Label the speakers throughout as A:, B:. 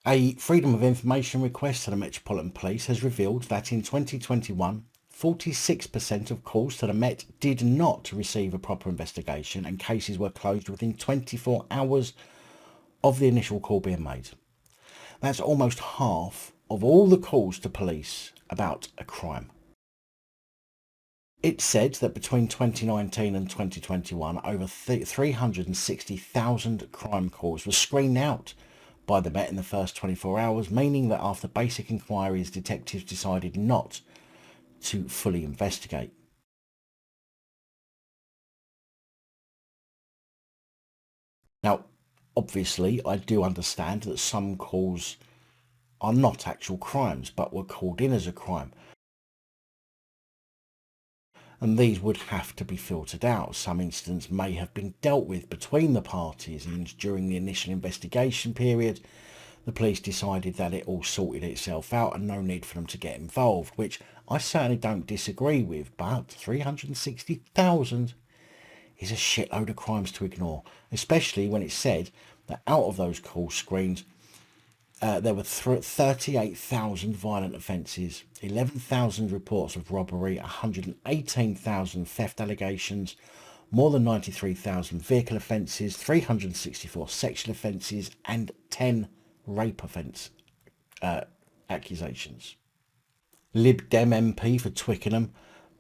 A: A Freedom of Information request to the Metropolitan Police has revealed that in 2021, 46% of calls to the Met did not receive a proper investigation and cases were closed within 24 hours of the initial call being made. That's almost half of all the calls to police about a crime. It said that between 2019 and 2021, over 360,000 crime calls were screened out by the Met in the first 24 hours, meaning that after basic inquiries, detectives decided not to fully investigate. Now, obviously, I do understand that some calls are not actual crimes, but were called in as a crime. And these would have to be filtered out. Some incidents may have been dealt with between the parties, and during the initial investigation period, the police decided that it all sorted itself out and no need for them to get involved, which I certainly don't disagree with, but 360,000 is a shitload of crimes to ignore, especially when it's said that out of those call screens, there were 38,000 violent offences, 11,000 reports of robbery, 118,000 theft allegations, more than 93,000 vehicle offences, 364 sexual offences and 10 rape offence accusations. Lib Dem MP for Twickenham,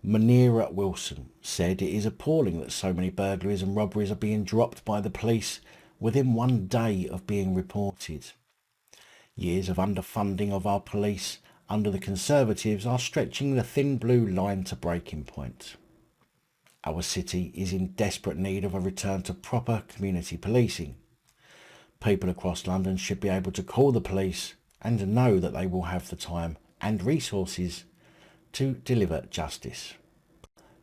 A: Munira Wilson, said it is appalling that so many burglaries and robberies are being dropped by the police within one day of being reported. Years of underfunding of our police under the Conservatives are stretching the thin blue line to breaking point. Our city is in desperate need of a return to proper community policing. People across London should be able to call the police and know that they will have the time and resources to deliver justice.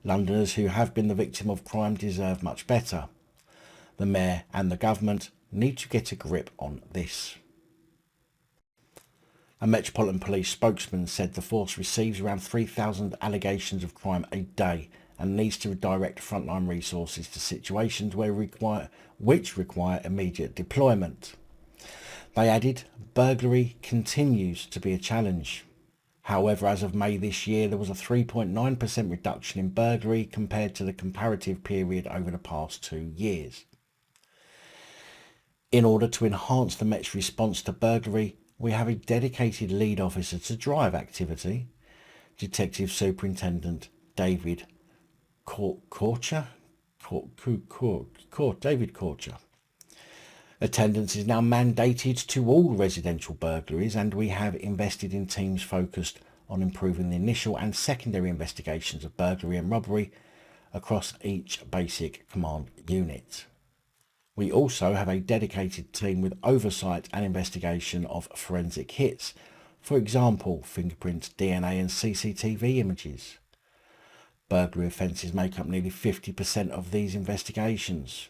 A: Londoners who have been the victim of crime deserve much better. The Mayor and the government need to get a grip on this. A Metropolitan Police spokesman said the force receives around 3,000 allegations of crime a day and needs to redirect frontline resources to situations which require immediate deployment. They added, burglary continues to be a challenge. However, as of May this year, there was a 3.9% reduction in burglary compared to the comparative period over the past 2 years. In order to enhance the Met's response to burglary, we have a dedicated lead officer to drive activity, Detective Superintendent David Korcher. Attendance is now mandated to all residential burglaries, and we have invested in teams focused on improving the initial and secondary investigations of burglary and robbery across each basic command unit. We also have a dedicated team with oversight and investigation of forensic hits, for example, fingerprint, DNA and CCTV images. Burglary offences make up nearly 50% of these investigations.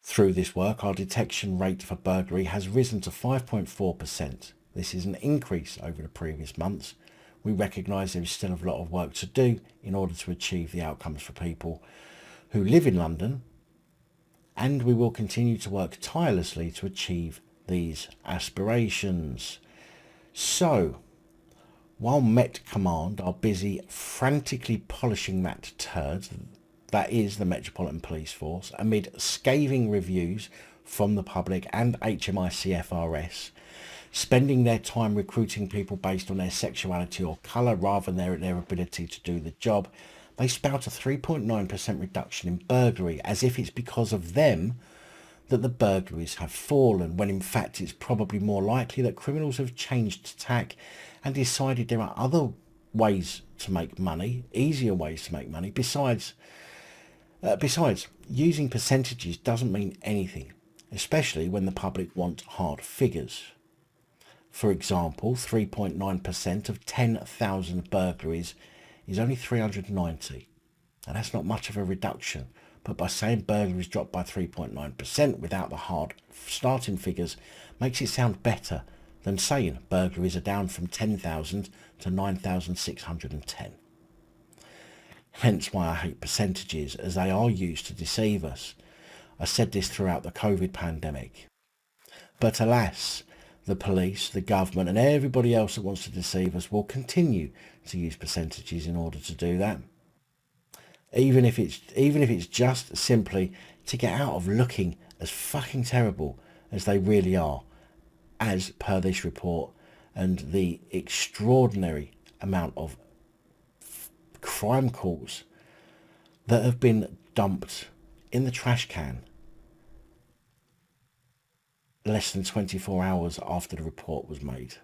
A: Through this work, our detection rate for burglary has risen to 5.4%. This is an increase over the previous months. We recognise there is still a lot of work to do in order to achieve the outcomes for people who live in London, and we will continue to work tirelessly to achieve these aspirations. So, while Met Command are busy frantically polishing that turd, that is the Metropolitan Police Force, amid scathing reviews from the public and HMICFRS, spending their time recruiting people based on their sexuality or colour rather than their ability to do the job, they spout a 3.9% reduction in burglary, as if it's because of them that the burglaries have fallen, when in fact it's probably more likely that criminals have changed tack and decided there are other ways to make money, easier ways to make money. Besides, using percentages doesn't mean anything, especially when the public want hard figures. For example, 3.9% of 10,000 burglaries is only 390, and that's not much of a reduction, but by saying burglaries dropped by 3.9% without the hard starting figures makes it sound better than saying burglaries are down from 10,000 to 9,610. Hence why I hate percentages, as they are used to deceive us. I said this throughout the COVID pandemic. But alas, the police, the government, and everybody else that wants to deceive us will continue to use percentages in order to do that. Even if it's just simply to get out of looking as fucking terrible as they really are, as per this report, and the extraordinary amount of crime calls that have been dumped in the trash can less than 24 hours after the report was made.